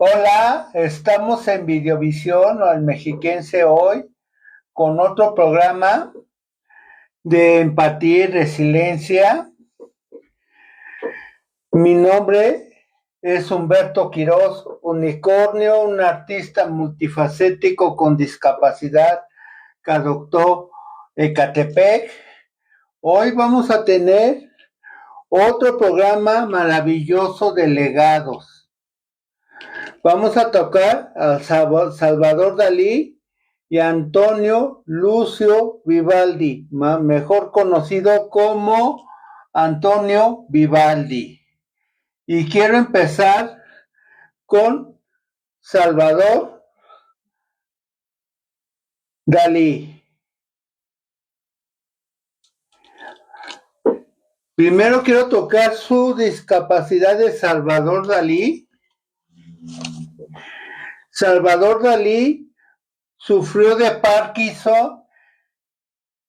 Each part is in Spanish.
Hola, estamos en Videovisión o el Mexiquense hoy con otro programa de empatía y resiliencia. Mi nombre es Humberto Quirós, unicornio, un artista multifacético con discapacidad que adoptó Ecatepec. Hoy vamos a tener otro programa maravilloso de legados. Vamos a tocar a Salvador Dalí y Antonio Lucio Vivaldi, mejor conocido como Antonio Vivaldi. Y quiero empezar con Salvador Dalí. Primero quiero tocar su discapacidad de Salvador Dalí. Salvador Dalí sufrió de Parkinson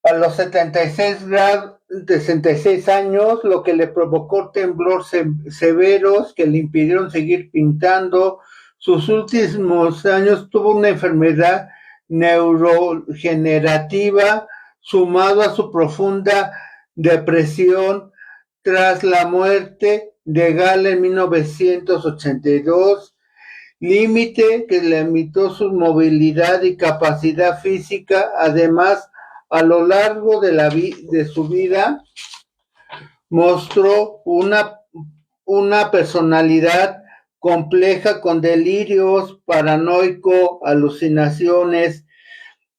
a los 66 años, lo que le provocó temblor severos que le impidieron seguir pintando. Sus últimos años tuvo una enfermedad neurogenerativa sumado a su profunda depresión tras la muerte de Gala en 1982, límite que limitó su movilidad y capacidad física. Además, a lo largo de su vida, mostró una personalidad compleja con delirios, paranoico, alucinaciones.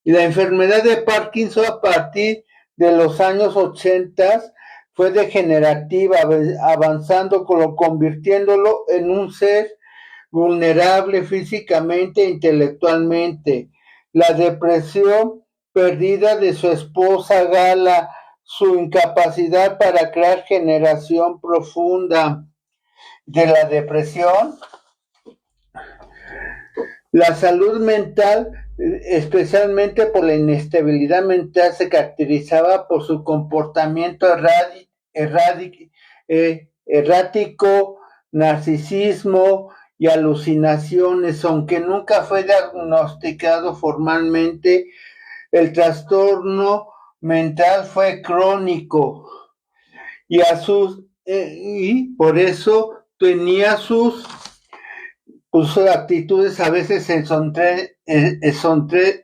Y la enfermedad de Parkinson a partir de los años 80 fue degenerativa, avanzando, convirtiéndolo en un ser vulnerable físicamente e intelectualmente. La depresión perdida de su esposa Gala, su incapacidad para crear generación profunda de la depresión, la salud mental, especialmente por la inestabilidad mental, se caracterizaba por su comportamiento errático, narcisismo y alucinaciones. Aunque nunca fue diagnosticado formalmente, el trastorno mental fue crónico y por eso tenía sus actitudes a veces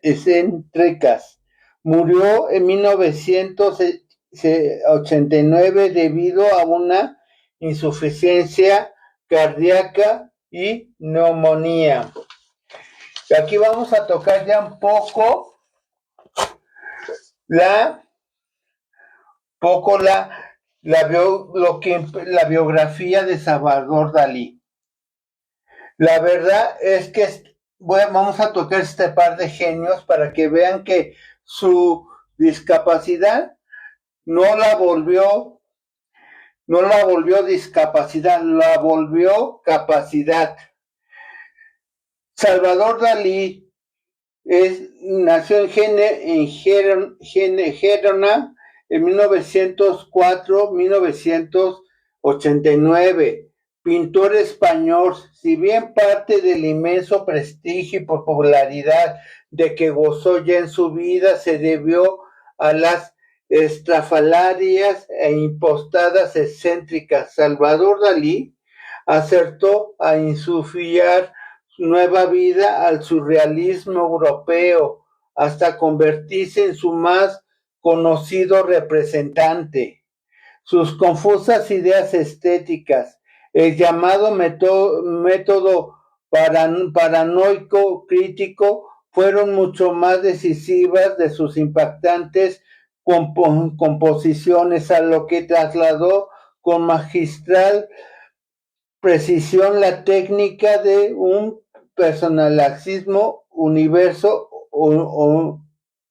excéntricas. Murió en 1989 debido a una insuficiencia cardíaca y neumonía. Y aquí vamos a tocar ya un poco la biografía de Salvador Dalí. La verdad es que vamos a tocar este par de genios para que vean que su discapacidad no la volvió discapacidad, la volvió capacidad. Salvador Dalí nació en Gerona en 1904-1989. Pintor español, si bien parte del inmenso prestigio y popularidad de que gozó ya en su vida se debió a las estrafalarias e impostadas excéntricas. Salvador Dalí acertó a insuflar nueva vida al surrealismo europeo hasta convertirse en su más conocido representante. Sus confusas ideas estéticas, el llamado método paranoico crítico, fueron mucho más decisivas de sus impactantes composiciones, a lo que trasladó con magistral precisión la técnica de un personalismo universo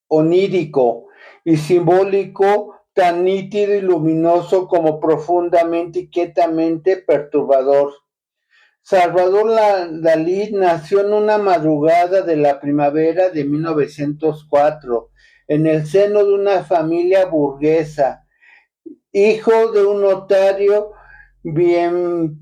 onírico y simbólico, tan nítido y luminoso como profundamente y quietamente perturbador. Salvador Dalí nació en una madrugada de la primavera de 1904 en el seno de una familia burguesa, hijo de un notario bien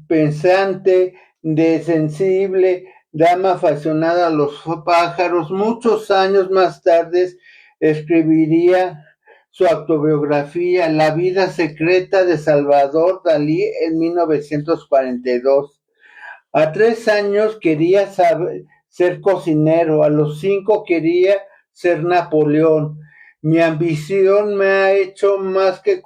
pensante de sensible dama aficionada a los pájaros. Muchos años más tarde escribiría su autobiografía, La vida secreta de Salvador Dalí, en 1942. A 3 años quería ser cocinero, a los 5 quería ser Napoleón. Mi ambición me ha hecho más que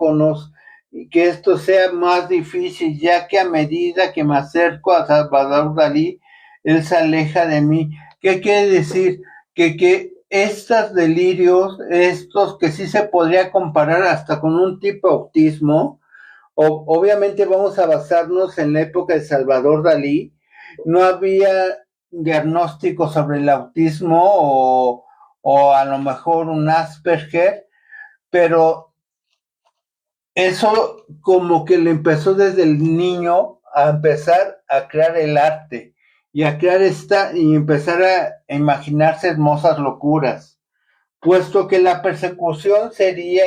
que esto sea más difícil, ya que a medida que me acerco a Salvador Dalí, él se aleja de mí. ¿Qué quiere decir? Que estos delirios, estos que sí se podría comparar hasta con un tipo de autismo, obviamente vamos a basarnos en la época de Salvador Dalí. No había diagnóstico sobre el autismo o a lo mejor un Asperger, pero eso como que le empezó desde el niño a empezar a crear el arte y a crear y empezar a imaginarse hermosas locuras, puesto que la persecución sería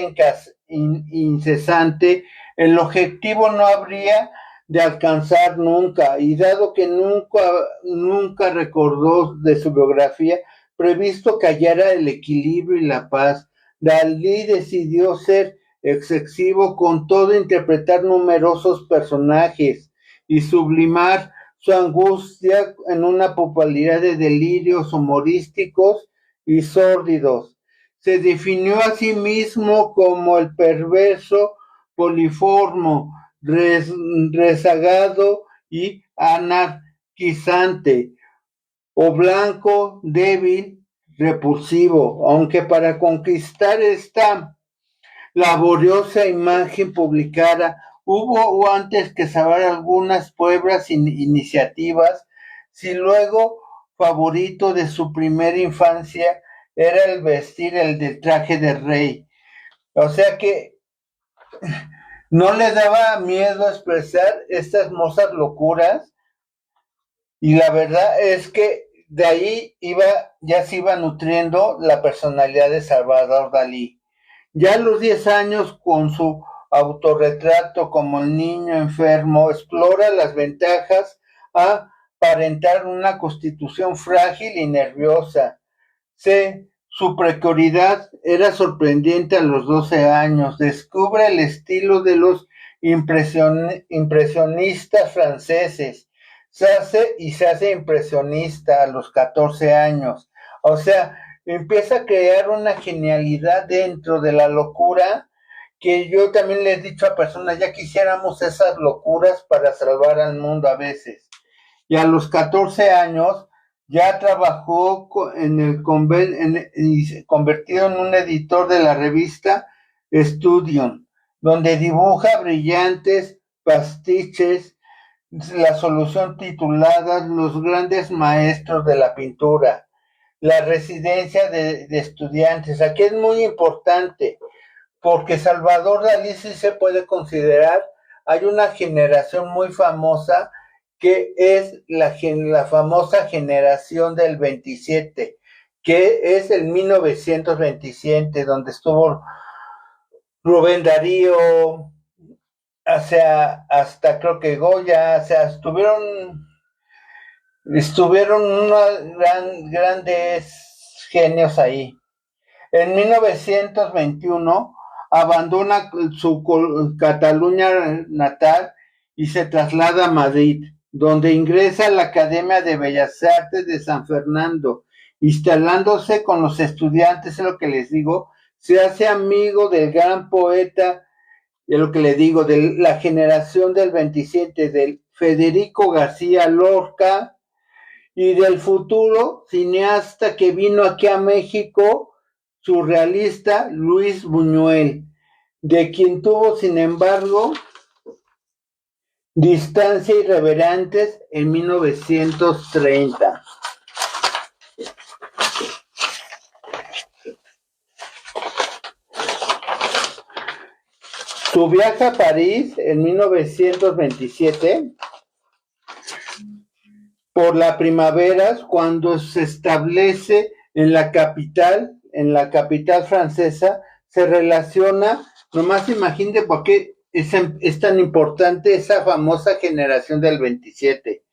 incesante, el objetivo no habría de alcanzar nunca, y dado que nunca recordó de su biografía, previsto que hallara el equilibrio y la paz, Dalí decidió ser excesivo con todo, interpretar numerosos personajes y sublimar su angustia en una popularidad de delirios humorísticos y sórdidos. Se definió a sí mismo como el perverso, poliformo, rezagado y anarquizante, o blanco, débil, repulsivo, aunque para conquistar esta laboriosa imagen publicada hubo antes que saber algunas pruebas iniciativas, si luego favorito de su primera infancia era el vestir el de traje de rey. O sea que no le daba miedo expresar estas hermosas locuras, y la verdad es que de ahí ya se iba nutriendo la personalidad de Salvador Dalí. Ya a los 10 años, con su autorretrato como el niño enfermo, explora las ventajas a aparentar una constitución frágil y nerviosa. Su precariedad era sorprendente a los 12 años. Descubre el estilo de los impresionistas franceses. Se hace impresionista a los 14 años. O sea, empieza a crear una genialidad dentro de la locura, que yo también le he dicho a personas, ya quisiéramos esas locuras para salvar al mundo a veces. Y a los 14 años ya trabajó convertido en un editor de la revista Studium, donde dibuja brillantes pastiches, la solución titulada Los grandes maestros de la pintura, la residencia de estudiantes. Aquí es muy importante, porque Salvador Dalí sí se puede considerar, hay una generación muy famosa que es la famosa generación del 27, que es el 1927, donde estuvo Rubén Darío, o sea, hasta creo que Goya, o sea, estuvieron unos grandes genios ahí. En 1921 abandona su Cataluña natal y se traslada a Madrid, donde ingresa a la Academia de Bellas Artes de San Fernando. Instalándose con los estudiantes, es lo que les digo, se hace amigo del gran poeta, es lo que les digo, de la generación del 27, del Federico García Lorca, y del futuro cineasta que vino aquí a México, surrealista Luis Buñuel, de quien tuvo, sin embargo, distancia irreverentes en 1930. Su viaje a París en 1927, por la primavera, cuando se establece en la capital francesa, se relaciona, nomás imagínate por qué es tan importante esa famosa generación del 27,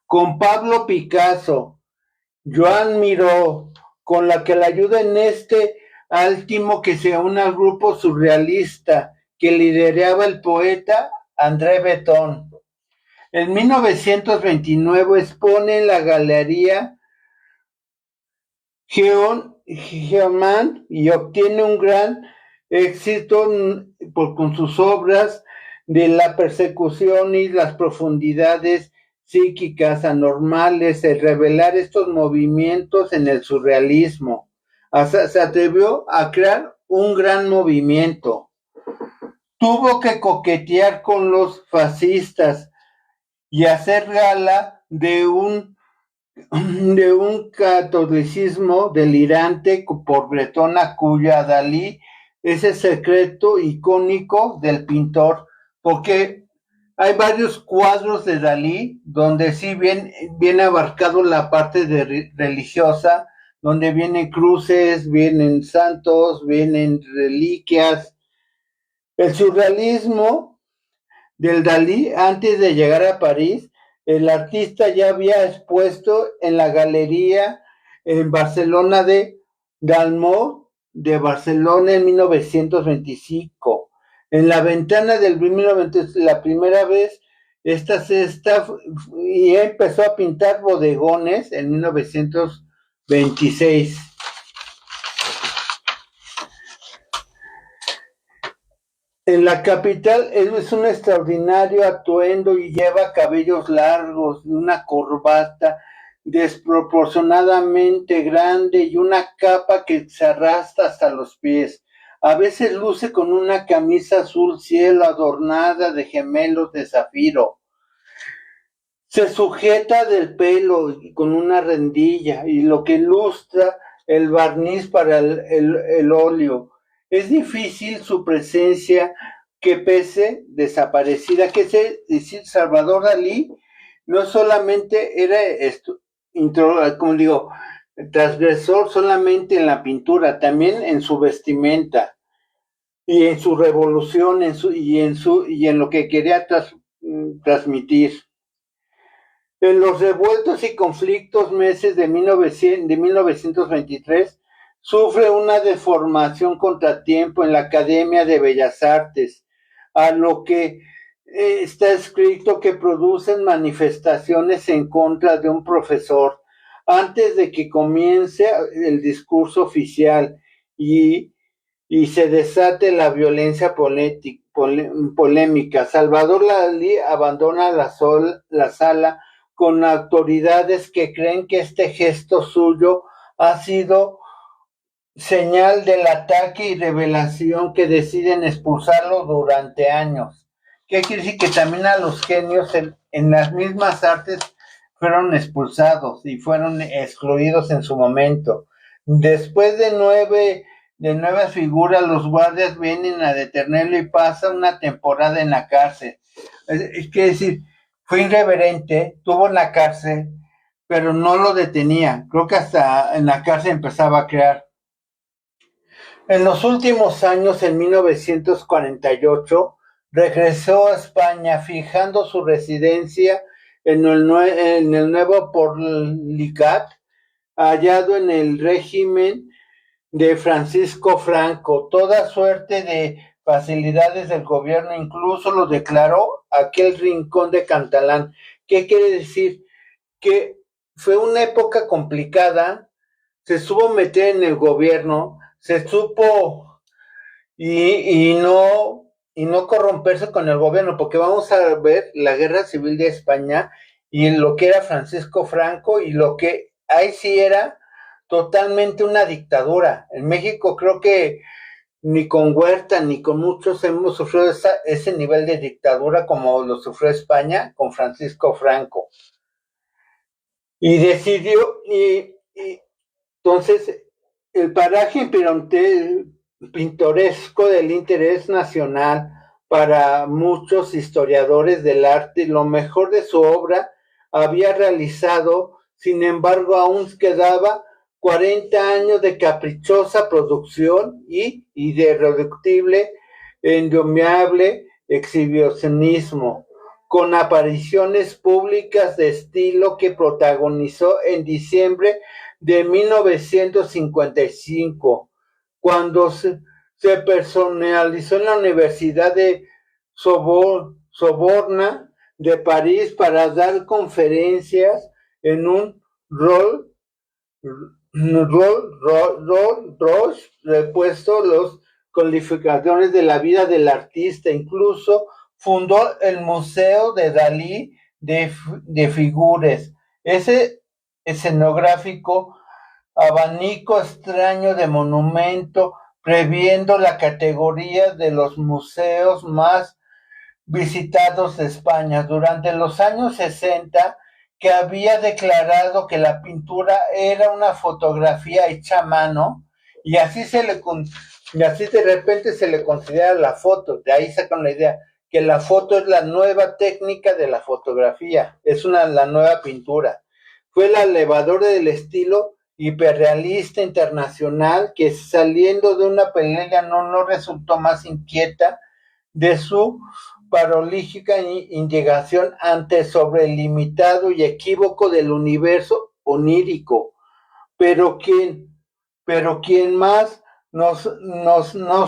con Pablo Picasso, Joan Miró, con la que le ayuda en este último que se une al grupo surrealista que lideraba el poeta André Breton. En 1929 expone en la Galería Geoman y obtiene un gran éxito con sus obras de la persecución y las profundidades psíquicas anormales, el revelar estos movimientos en el surrealismo. Se atrevió a crear un gran movimiento. Tuvo que coquetear con los fascistas y hacer gala de un catolicismo delirante por Breton, cuya Dalí es el secreto icónico del pintor, porque hay varios cuadros de Dalí donde sí viene abarcado la parte religiosa, donde vienen cruces, vienen santos, vienen reliquias. El surrealismo del Dalí, antes de llegar a París, el artista ya había expuesto en la galería en Barcelona de Dalmau de Barcelona en 1925. En la ventana del 1900, la primera vez, y empezó a pintar bodegones en 1926. En la capital él es un extraordinario atuendo y lleva cabellos largos, una corbata desproporcionadamente grande y una capa que se arrastra hasta los pies. A veces luce con una camisa azul cielo adornada de gemelos de zafiro. Se sujeta del pelo con una rendilla y lo que ilustra el barniz para el óleo. Es difícil su presencia que pese desaparecida, que es decir, Salvador Dalí no solamente era como digo, transgresor solamente en la pintura, también en su vestimenta y en su revolución y en lo que quería transmitir. En los revueltos y conflictos meses de 1923, sufre una deformación contratiempo en la Academia de Bellas Artes, a lo que está escrito que producen manifestaciones en contra de un profesor antes de que comience el discurso oficial y se desate la violencia polémica. Salvador Dalí abandona la sala con autoridades que creen que este gesto suyo ha sido señal del ataque y revelación que deciden expulsarlo durante años. ¿Qué quiere decir? Que también a los genios en las mismas artes fueron expulsados y fueron excluidos en su momento. Después de nueve figuras, los guardias vienen a detenerlo y pasa una temporada en la cárcel. Es decir, fue irreverente, estuvo en la cárcel, pero no lo detenía. Creo que hasta en la cárcel empezaba a crear. En los últimos años, en 1948, regresó a España, fijando su residencia en el nuevo Porlicat, hallado en el régimen de Francisco Franco. Toda suerte de facilidades del gobierno, incluso lo declaró aquel rincón de Catalán. ¿Qué quiere decir? Que fue una época complicada, se supo meter en el gobierno, se supo y no corromperse con el gobierno, porque vamos a ver la guerra civil de España y lo que era Francisco Franco y lo que ahí sí era totalmente una dictadura. En México creo que ni con Huerta ni con muchos hemos sufrido ese nivel de dictadura como lo sufrió España con Francisco Franco. Y decidió, entonces, el paraje pintoresco del interés nacional para muchos historiadores del arte, lo mejor de su obra había realizado, sin embargo, aún quedaba 40 años de caprichosa producción y de irreductible, endomeable exhibicionismo. con apariciones públicas de estilo que protagonizó en diciembre de 1955, cuando se personalizó en la Universidad de Sorbona de París para dar conferencias en un Roche repuesto los calificadores de la vida del artista. Incluso fundó el Museo de Dalí de Figuras. Ese escenográfico abanico extraño de monumento, previendo la categoría de los museos más visitados de España durante los años 60, que había declarado que la pintura era una fotografía hecha a mano, y así de repente se le considera la foto. De ahí sacan la idea que la foto es la nueva técnica de la fotografía, es la nueva pintura. Fue el elevador del estilo hiperrealista internacional, que saliendo de una pelea no resultó más inquieta de su prolífica indagación ante sobre el limitado y equívoco del universo onírico. Pero quien más nos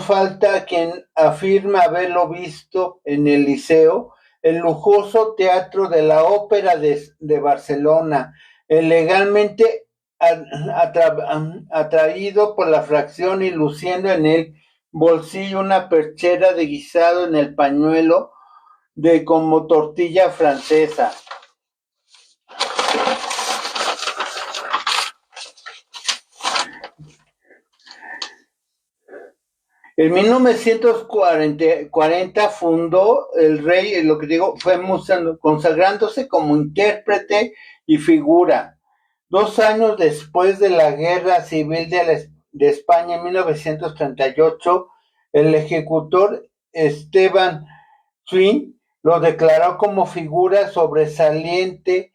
falta quien afirma haberlo visto en el Liceo, el lujoso teatro de la Ópera de Barcelona, elegantemente atraído por la fracción y luciendo en el bolsillo una perchera de guisado en el pañuelo de como tortilla francesa. En 1940 fundó el rey, lo que digo, fue consagrándose como intérprete y figura. 2 años después de la Guerra Civil de España, en 1938, el ejecutor Esteban Swing lo declaró como figura sobresaliente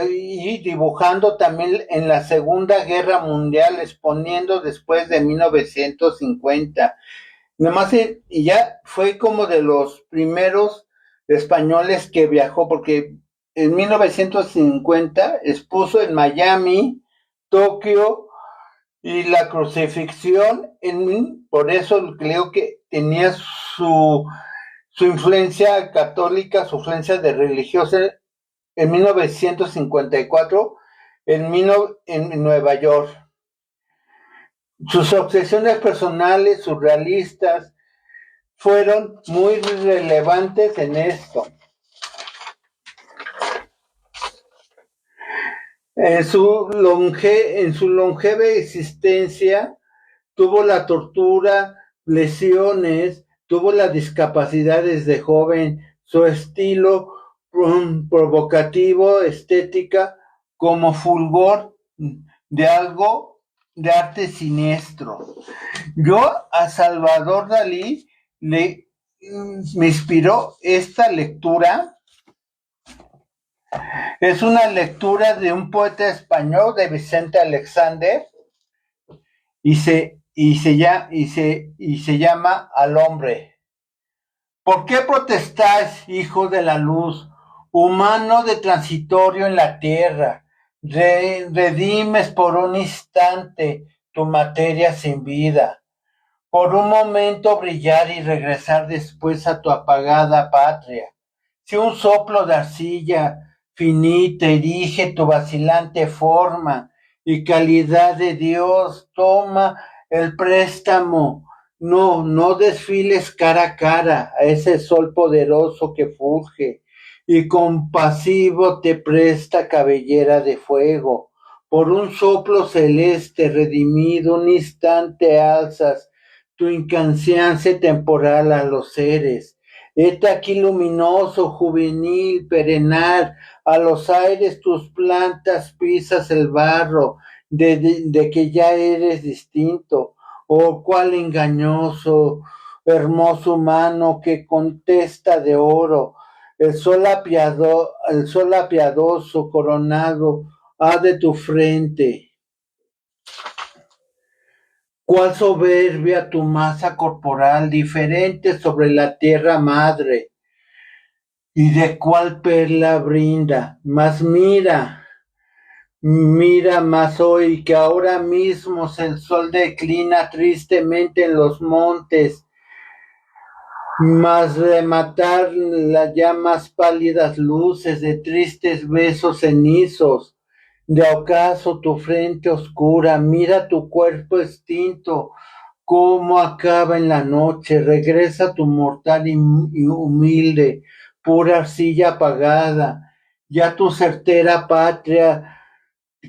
y dibujando también en la Segunda Guerra Mundial, exponiendo después de 1950. Nomás, y ya fue como de los primeros españoles que viajó, porque en 1950 expuso en Miami, Tokio, y la crucifixión, por eso creo que tenía su influencia católica, su influencia de religiosa, en 1954 en Nueva York. Sus obsesiones personales, surrealistas, fueron muy relevantes en esto. En su longeva existencia, tuvo la tortura, lesiones, tuvo las discapacidades de joven, su estilo provocativo, estética, como fulgor de algo de arte siniestro. Yo a Salvador Dalí me inspiró esta lectura. Es una lectura de un poeta español, de Vicente Alexander, y se llama Al hombre. ¿Por qué protestáis, hijo de la luz, humano de transitorio en la tierra? Redimes por un instante tu materia sin vida, por un momento brillar y regresar después a tu apagada patria. Si un soplo de arcilla finita erige tu vacilante forma y calidad de Dios, toma el préstamo. No desfiles cara a cara a ese sol poderoso que fulge y compasivo te presta cabellera de fuego. Por un soplo celeste redimido, un instante alzas tu incansiencia temporal a los seres. Hete aquí luminoso, juvenil, perenal, a los aires tus plantas pisas el barro, de que ya eres distinto. Oh, cuál engañoso, hermoso humano que contesta de oro, el sol apiadoso coronado ha de tu frente. Cuál soberbia tu masa corporal, diferente sobre la tierra madre, ¿Y de cuál perla brinda? Mas mira, mira más hoy que ahora mismo el sol declina tristemente en los montes, mas de matar las llamas pálidas luces de tristes besos cenizos, de ocaso tu frente oscura, mira tu cuerpo extinto, cómo acaba en la noche, regresa tu mortal y humilde, pura arcilla apagada, ya tu certera patria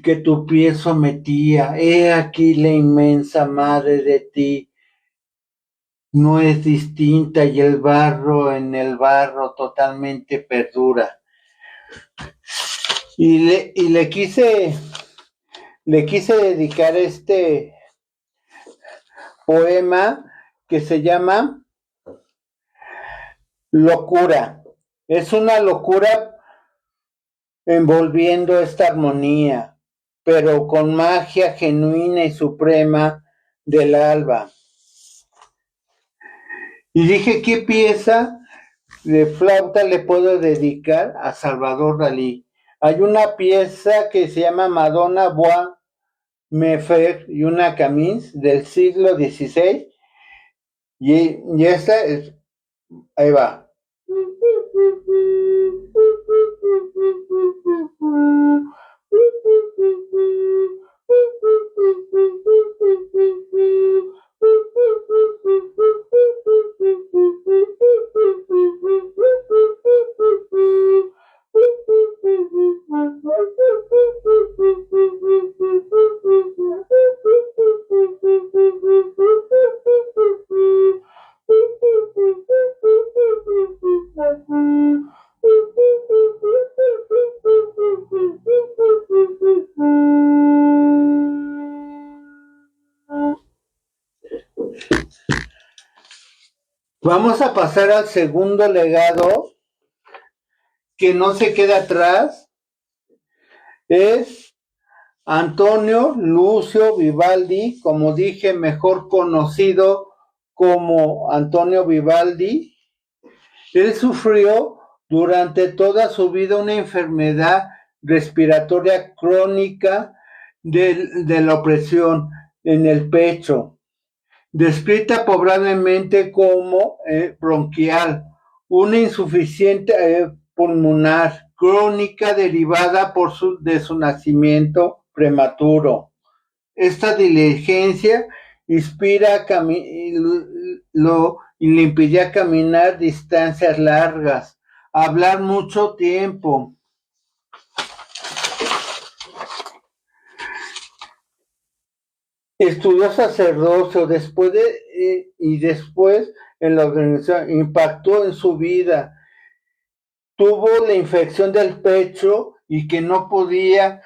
que tu pie sometía, he aquí la inmensa madre de ti, no es distinta y el barro en el barro totalmente perdura. Y le quise dedicar este poema que se llama Locura. Es una locura envolviendo esta armonía, pero con magia genuina y suprema del alba. Y dije, ¿qué pieza de flauta le puedo dedicar a Salvador Dalí? Hay una pieza que se llama Madonna Bois Me Faire y una Camins del siglo XVI, y esta es, ahí va. Vamos a pasar al segundo legado que no se queda atrás. Es Antonio Lucio Vivaldi, como dije, mejor conocido como Antonio Vivaldi. Él sufrió durante toda su vida una enfermedad respiratoria crónica de la opresión en el pecho, descrita pobremente como bronquial, una insuficiencia pulmonar crónica derivada de su nacimiento prematuro. Esta diligencia inspira y le impedía caminar distancias largas, hablar mucho tiempo. Estudió sacerdocio después en la organización, impactó en su vida. Tuvo la infección del pecho y que no podía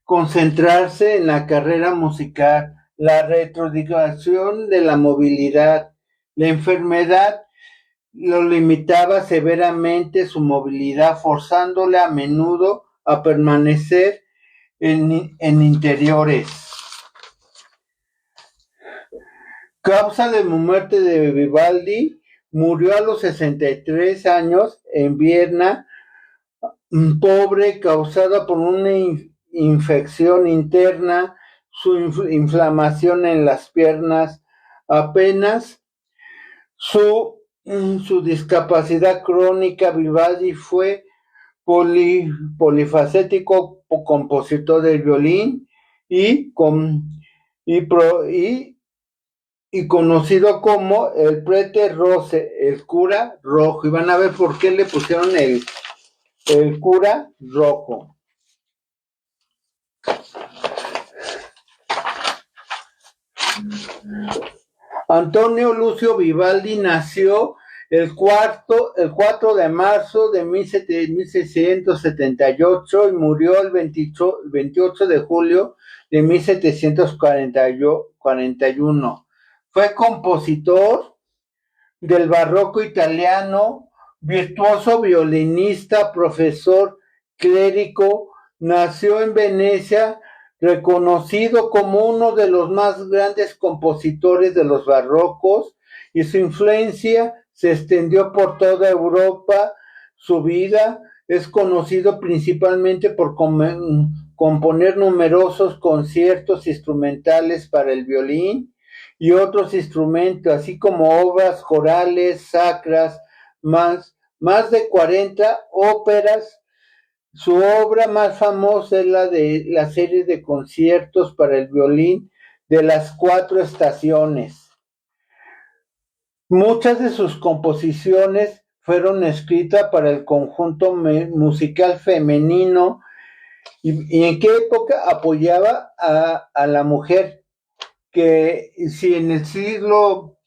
concentrarse en la carrera musical, la retrogradación de la movilidad. La enfermedad lo limitaba severamente su movilidad, forzándole a menudo a permanecer en interiores. Causa de muerte de Vivaldi, murió a los 63 años en Viena, pobre, causada por una infección interna, su inflamación en las piernas, apenas su discapacidad crónica. Vivaldi fue polifacético, compositor de violín y conocido como el prete rose, el cura rojo. Y van a ver por qué le pusieron el cura rojo. Antonio Lucio Vivaldi nació el 4 de marzo de 1678 y murió el 28 de julio de 1741. Fue compositor del barroco italiano, virtuoso violinista, profesor, clérigo. Nació en Venecia, reconocido como uno de los más grandes compositores de los barrocos, y su influencia se extendió por toda Europa, su vida. Es conocido principalmente por componer numerosos conciertos instrumentales para el violín y otros instrumentos, así como obras corales, sacras, más de 40 óperas. Su obra más famosa es la de la serie de conciertos para el violín de las 4 estaciones. Muchas de sus composiciones fueron escritas para el conjunto musical femenino y en qué época apoyaba a la mujer, que si en el siglo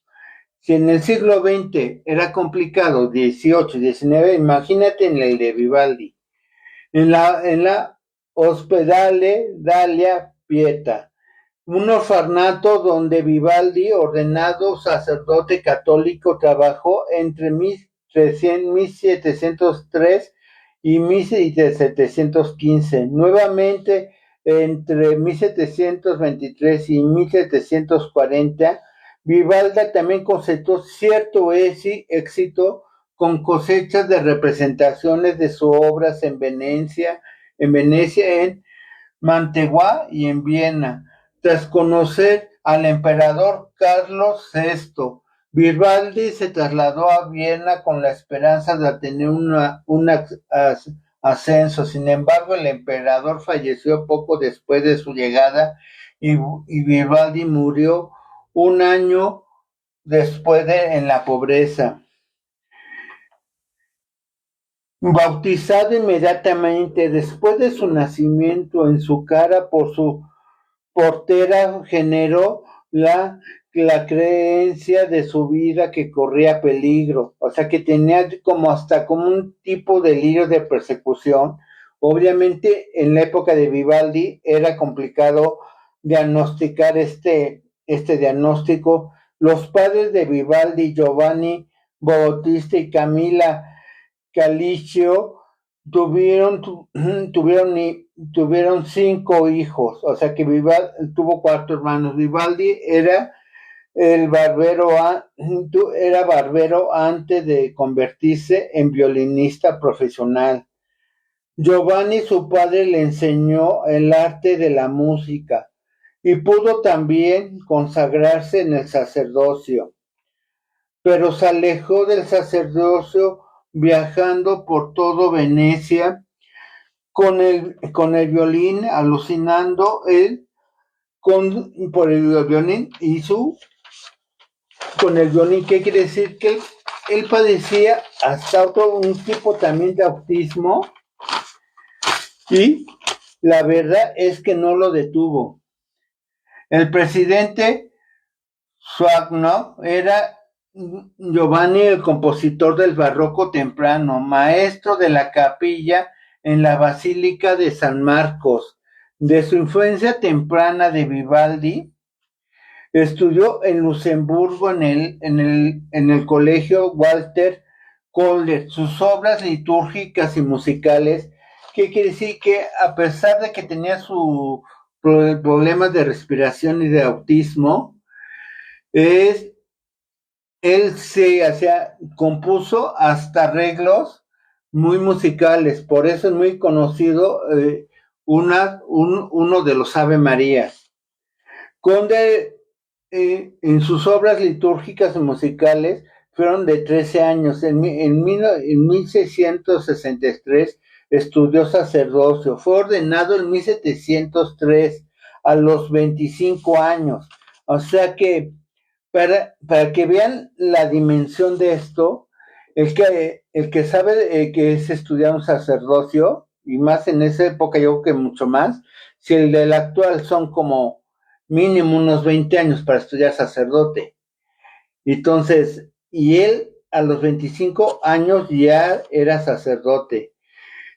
XX era complicado, 18, 19, imagínate en el de Vivaldi. En la Ospedale Dalia Pieta, un orfanato donde Vivaldi, ordenado sacerdote católico, trabajó entre 1703 y 1715. Nuevamente, entre 1723 y 1740, Vivaldi también cosechó cierto éxito con cosechas de representaciones de sus obras en Venecia, en Mantegua y en Viena. Tras conocer al emperador Carlos VI, Vivaldi se trasladó a Viena con la esperanza de tener un ascenso. Sin embargo, el emperador falleció poco después de su llegada y Vivaldi murió un año después en la pobreza. Bautizado inmediatamente después de su nacimiento en su cara por su portera, generó la creencia de su vida que corría peligro, o sea que tenía como un tipo de delirio de persecución. Obviamente en la época de Vivaldi era complicado diagnosticar este diagnóstico. Los padres de Vivaldi, Giovanni Bautista y Camila Calicchio, tuvieron 5 hijos, o sea que Vivaldi tuvo 4 hermanos. Vivaldi era barbero antes de convertirse en violinista profesional. Giovanni, su padre, le enseñó el arte de la música y pudo también consagrarse en el sacerdocio, pero se alejó del sacerdocio viajando por todo Venecia con el violín, alucinando por el violín con el violín. ¿Qué quiere decir? Que él padecía hasta un tipo también de autismo, y la verdad es que no lo detuvo. El presidente Suagno era Giovanni, el compositor del barroco temprano, maestro de la capilla en la Basílica de San Marcos. De su influencia temprana de Vivaldi, estudió en Luxemburgo en el colegio Walter Kohler. Sus obras litúrgicas y musicales, ¿qué quiere decir? Que a pesar de que tenía sus problemas de respiración y de autismo, él compuso hasta arreglos muy musicales. Por eso es muy conocido uno de los Ave Marías. Conde, en sus obras litúrgicas y musicales fueron de 13 años. En 1663 estudió sacerdocio. Fue ordenado en 1703 a los 25 años. O sea que para que vean la dimensión de esto, el que sabe que es estudiar un sacerdocio, y más en esa época, yo creo que mucho más, si el del actual son como mínimo unos 20 años para estudiar sacerdote. Entonces, y él a los 25 años ya era sacerdote.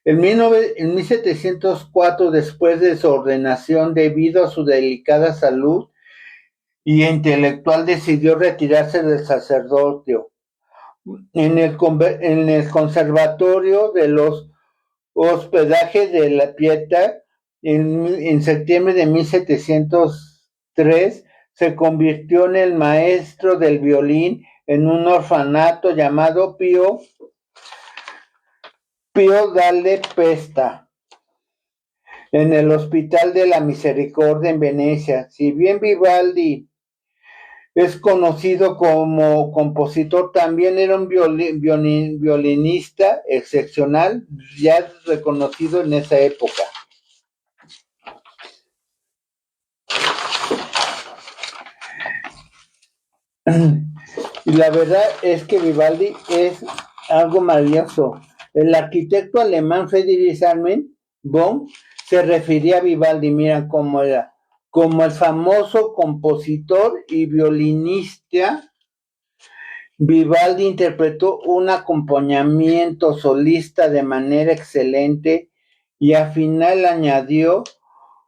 En 1704, después de su ordenación, debido a su delicada salud y intelectual, decidió retirarse del sacerdocio. En el conservatorio de los hospedajes de la Pietà, en septiembre de 1703, se convirtió en el maestro del violín en un orfanato llamado Pío Pío Delle Pesta en el Hospital de la Misericordia en Venecia. Si bien Vivaldi es conocido como compositor, también era un violinista excepcional, ya reconocido en esa época. Y la verdad es que Vivaldi es algo maravilloso. El arquitecto alemán Friedrich Armin Bohm se refería a Vivaldi, mira cómo era, como el famoso compositor y violinista. Vivaldi interpretó un acompañamiento solista de manera excelente y al final añadió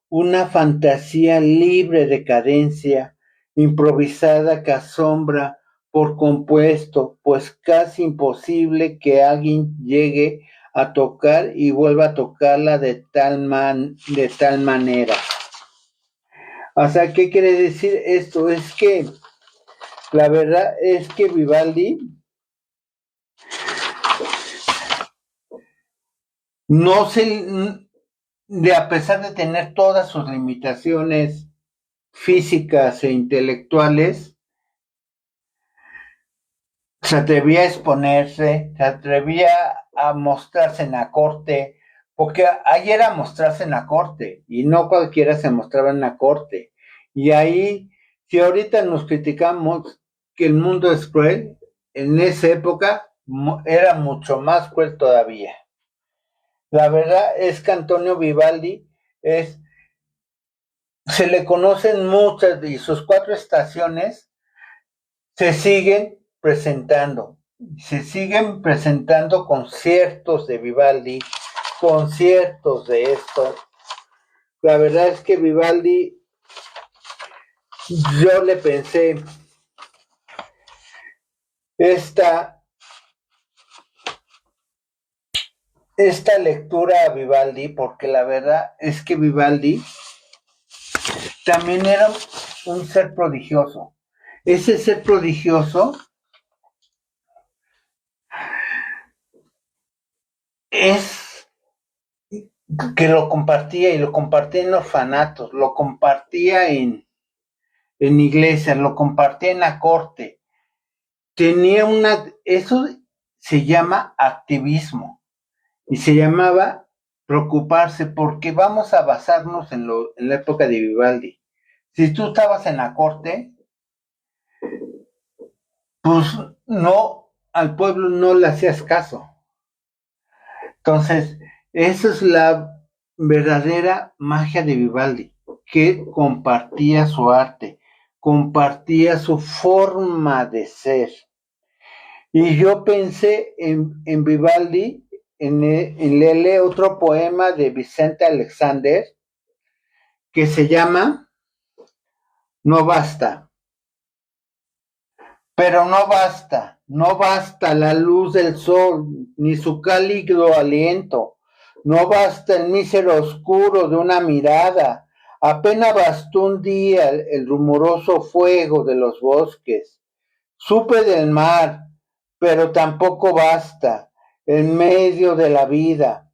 una fantasía libre de cadencia, improvisada que asombra por compuesto, pues casi imposible que alguien llegue a tocar y vuelva a tocarla de tal manera. O sea, ¿qué quiere decir esto? Es que la verdad es que Vivaldi no se, a pesar de tener todas sus limitaciones físicas e intelectuales, se atrevía a exponerse, se atrevía a mostrarse en la corte, porque ahí era mostrarse en la corte, y no cualquiera se mostraba en la corte. Y ahí, si ahorita nos criticamos que el mundo es cruel, en esa época era mucho más cruel todavía. La verdad es que Antonio Vivaldi se le conocen muchas y sus 4 estaciones se siguen presentando conciertos de Vivaldi, conciertos de esto. La verdad es que Vivaldi, yo le pensé esta lectura a Vivaldi, porque la verdad es que Vivaldi también era un ser prodigioso. Ese ser prodigioso es que lo compartía y lo compartía en orfanatos, lo compartía en iglesias, lo compartía en la corte. Tenía eso se llama activismo y se llamaba preocuparse, porque vamos a basarnos en la época de Vivaldi. Si tú estabas en la corte, pues no, al pueblo no le hacías caso. Entonces, esa es la verdadera magia de Vivaldi, que compartía su arte, compartía su forma de ser. Y yo pensé en Vivaldi, en leerle otro poema de Vicente Alexander, que se llama No basta. Pero no basta la luz del sol, ni su cálido aliento, no basta el mísero oscuro de una mirada, apenas bastó un día el rumoroso fuego de los bosques. Supe del mar, pero tampoco basta, en medio de la vida,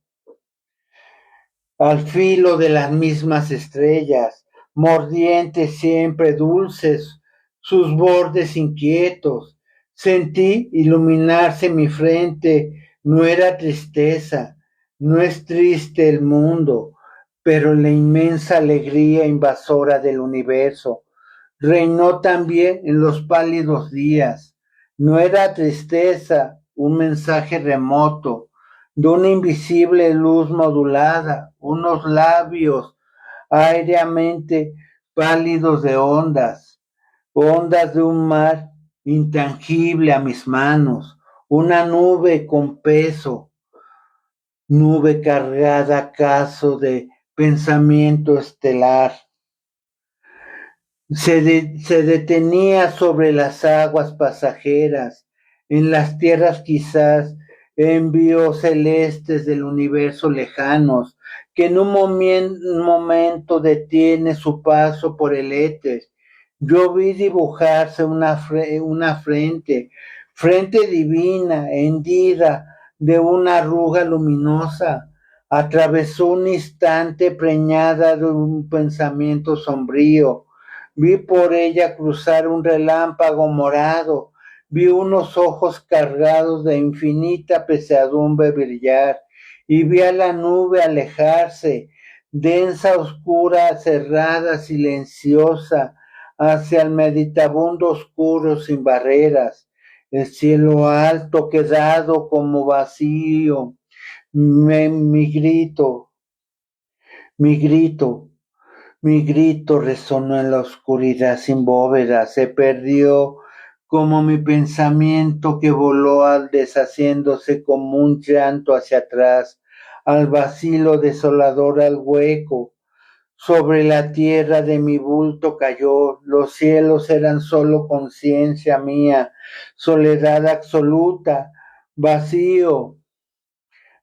al filo de las mismas estrellas, mordientes siempre dulces, sus bordes inquietos. Sentí iluminarse mi frente, no era tristeza, no es triste el mundo, pero la inmensa alegría invasora del universo reinó también en los pálidos días. No era tristeza, un mensaje remoto, de una invisible luz modulada, unos labios aéreamente pálidos de ondas de un mar intangible a mis manos, una nube con peso, nube cargada acaso de pensamiento estelar. Se detenía sobre las aguas pasajeras, en las tierras quizás envíos celestes del universo lejanos, que en un momento detiene su paso por el éter. Yo vi dibujarse una frente divina, hendida, de una arruga luminosa, atravesó un instante preñada de un pensamiento sombrío. Vi por ella cruzar un relámpago morado, vi unos ojos cargados de infinita pesadumbre brillar, y vi a la nube alejarse, densa, oscura, cerrada, silenciosa, hacia el meditabundo oscuro sin barreras, el cielo alto quedado como vacío. Mi grito, mi grito, mi grito resonó en la oscuridad sin bóveda, se perdió como mi pensamiento que voló al deshaciéndose como un llanto hacia atrás, al vacío desolador, al hueco. Sobre la tierra de mi bulto cayó, los cielos eran solo conciencia mía, soledad absoluta, vacío,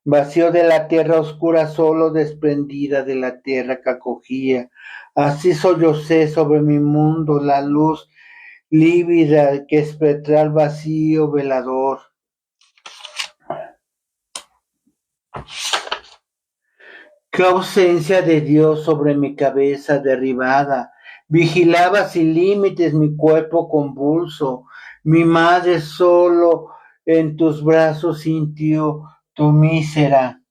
vacío de la tierra oscura, solo desprendida de la tierra que acogía. Así sollocé sobre mi mundo la luz lívida que espectral vacío velador. Qué ausencia de Dios sobre mi cabeza derribada. Vigilaba sin límites mi cuerpo convulso. Mi madre solo en tus brazos sintió tu miseria,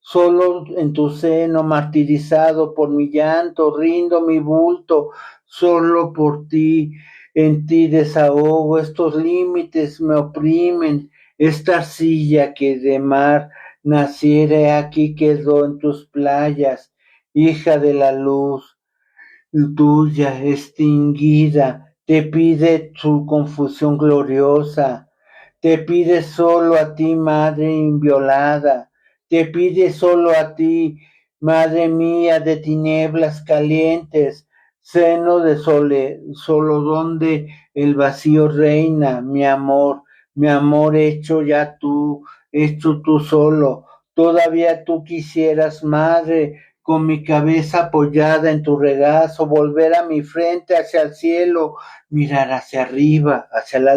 solo en tu seno, martirizado por mi llanto, rindo mi bulto, solo por ti, en ti desahogo, estos límites me oprimen, esta arcilla que de mar naciera aquí quedó en tus playas, hija de la luz, tuya extinguida, te pide su confusión gloriosa, te pide solo a ti, madre inviolada, te pide solo a ti, madre mía de tinieblas calientes, seno de solo donde el vacío reina, mi amor hecho tú solo, todavía tú quisieras, madre, con mi cabeza apoyada en tu regazo, volver a mi frente hacia el cielo, mirar hacia arriba, hacia la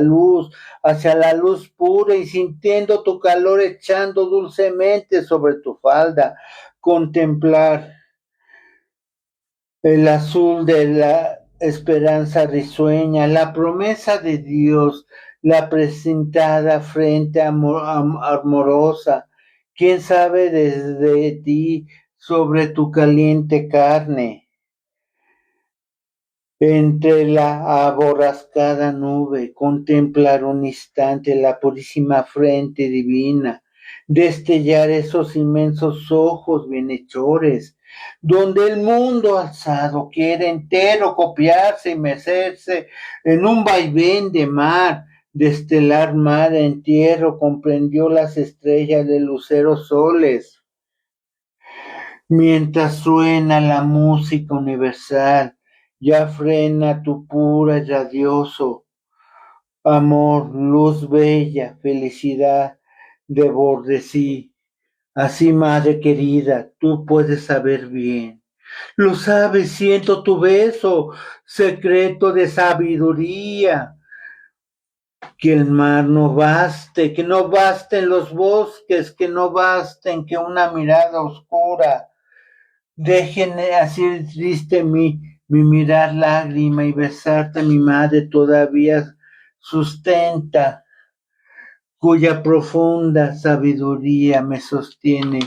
luz pura y sintiendo tu calor echando dulcemente sobre tu falda, contemplar el azul de la esperanza risueña, la promesa de Dios, la presentada frente amorosa, quién sabe desde ti sobre tu caliente carne. Entre la aborrascada nube, contemplar un instante la purísima frente divina, destellar esos inmensos ojos bienhechores, donde el mundo alzado quiere entero copiarse y mecerse en un vaivén de mar, de estelar mar entierro, comprendió las estrellas de luceros soles, mientras suena la música universal. Ya frena tu pura y radioso amor, luz bella, felicidad de borde sí. Así, madre querida, tú puedes saber bien. Lo sabes, siento tu beso, secreto de sabiduría. Que el mar no baste, que no basten los bosques, que no basten que una mirada oscura. Dejen así triste mi mirar lágrima y besarte mi madre todavía sustenta, cuya profunda sabiduría me sostiene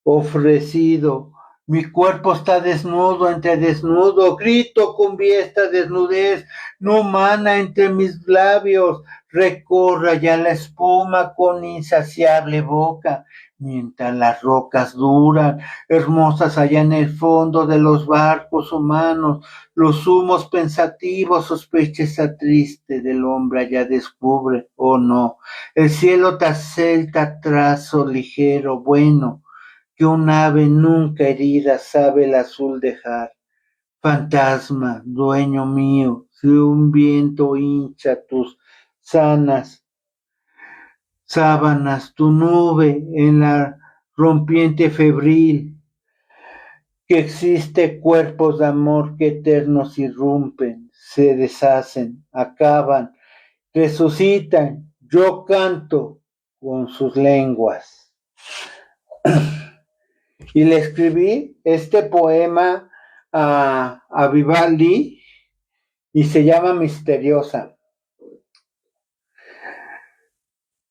ofrecido. Mi cuerpo está desnudo entre desnudo, grito con esta desnudez no humana entre mis labios, recorra ya la espuma con insaciable boca, mientras las rocas duran, hermosas allá en el fondo de los barcos humanos, los humos pensativos, sospecha triste del hombre allá descubre, oh no, el cielo te acelta trazo ligero, bueno, que un ave nunca herida sabe el azul dejar. Fantasma, dueño mío, si un viento hincha tus sanas sábanas, tu nube en la rompiente febril, que existe cuerpos de amor que eternos irrumpen, se deshacen, acaban, resucitan, yo canto con sus lenguas. Y le escribí este poema a Vivaldi y se llama Misteriosa.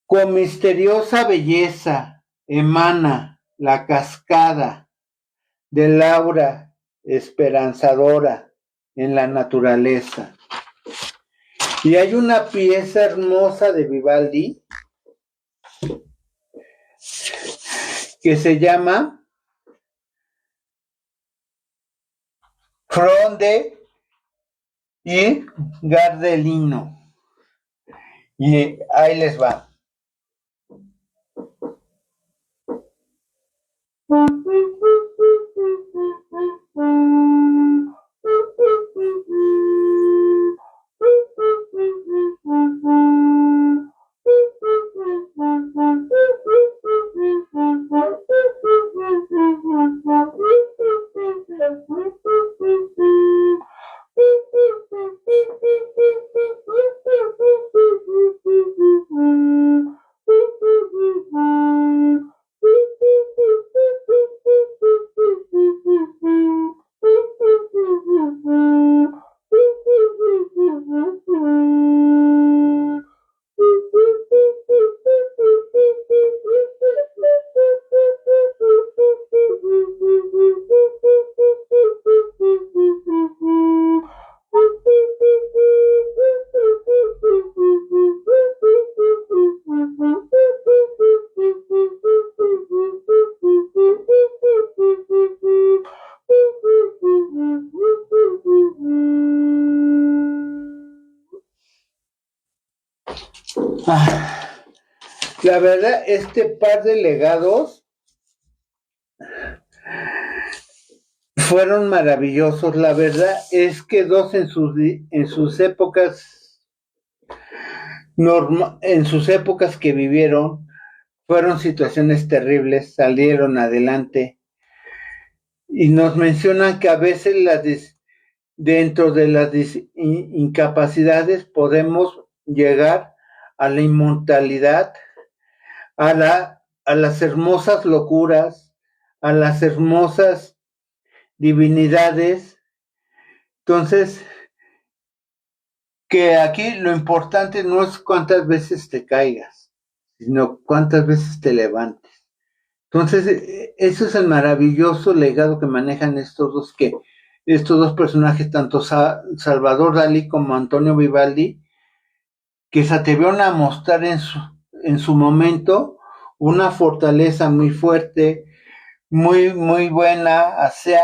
Con misteriosa belleza emana la cascada del aura esperanzadora en la naturaleza. Y hay una pieza hermosa de Vivaldi que se llama Fronde y Gardelino. Y ahí les va. La verdad, este par de legados fueron maravillosos. La verdad es que dos en sus épocas en sus épocas que vivieron fueron situaciones terribles, salieron adelante y nos mencionan que a veces dentro de las incapacidades podemos llegar a la inmortalidad, a las hermosas locuras, a las hermosas divinidades. Entonces, que aquí lo importante no es cuántas veces te caigas, sino cuántas veces te levantes. Entonces, eso es el maravilloso legado que manejan estos dos personajes, tanto Salvador Dalí como Antonio Vivaldi, que se atrevieron a mostrar en su momento una fortaleza muy fuerte, muy, muy buena, o sea,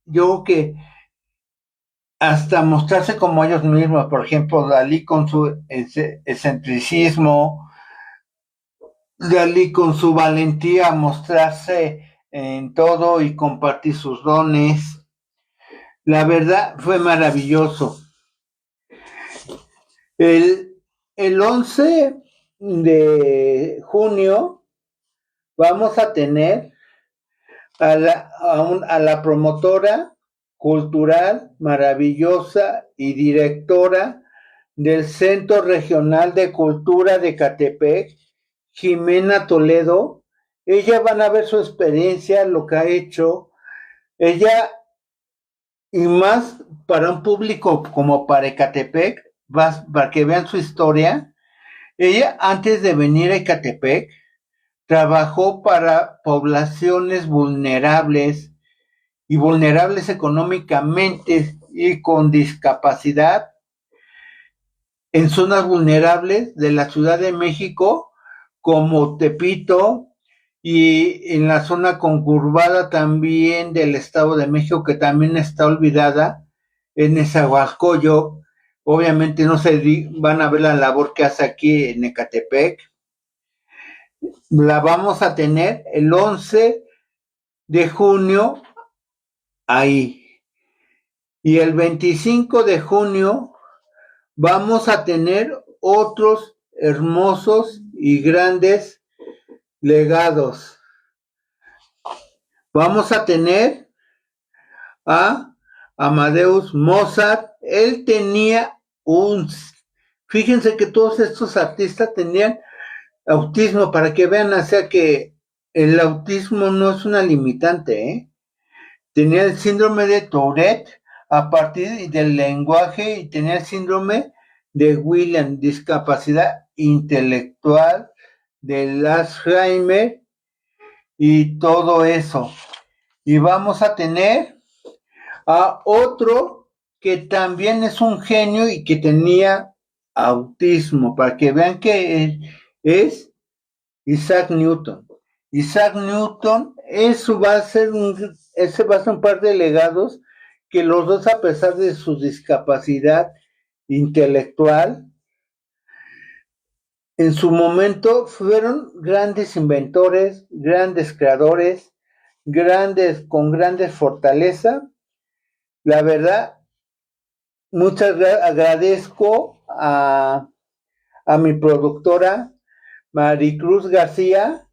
yo que hasta mostrarse como ellos mismos, por ejemplo, Dalí con su excentricismo, Dalí con su valentía a mostrarse en todo y compartir sus dones. La verdad fue maravilloso. El 11 de junio vamos a tener a la promotora cultural maravillosa y directora del Centro Regional de Cultura de Ecatepec, Jimena Toledo. Ella van a ver su experiencia, lo que ha hecho. Ella, y más para un público como para Ecatepec, para que vean su historia. Ella, antes de venir a Ecatepec, trabajó para poblaciones vulnerables y vulnerables económicamente y con discapacidad en zonas vulnerables de la Ciudad de México, como Tepito, y en la zona concurbada también del Estado de México, que también está olvidada, en Nezahualcóyotl. Obviamente no se van a ver la labor que hace aquí en Ecatepec. La vamos a tener el 11 de junio ahí. Y el 25 de junio vamos a tener otros hermosos y grandes legados. Vamos a tener a Amadeus Mozart. Él tenía Fíjense que todos estos artistas tenían autismo, para que vean, o sea que el autismo no es una limitante, ¿eh? Tenía el síndrome de Tourette a partir del lenguaje y tenía el síndrome de Williams, discapacidad intelectual, del Alzheimer y todo eso. Y vamos a tener a otro que también es un genio y que tenía autismo, para que vean que es Isaac Newton. Isaac Newton, ese va a ser un par de legados que los dos, a pesar de su discapacidad intelectual, en su momento fueron grandes inventores, grandes creadores, con grandes fortaleza. La verdad, agradezco a mi productora Maricruz García,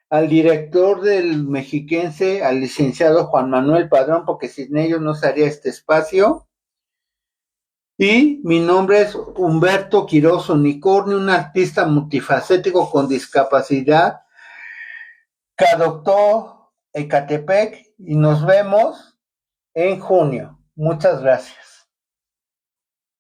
al director del Mexiquense, al licenciado Juan Manuel Padrón, porque sin ellos no se haría este espacio. Y mi nombre es Humberto Quiroz Unicornio, un artista multifacético con discapacidad, que adoptó Ecatepec, y nos vemos en junio. Muchas gracias.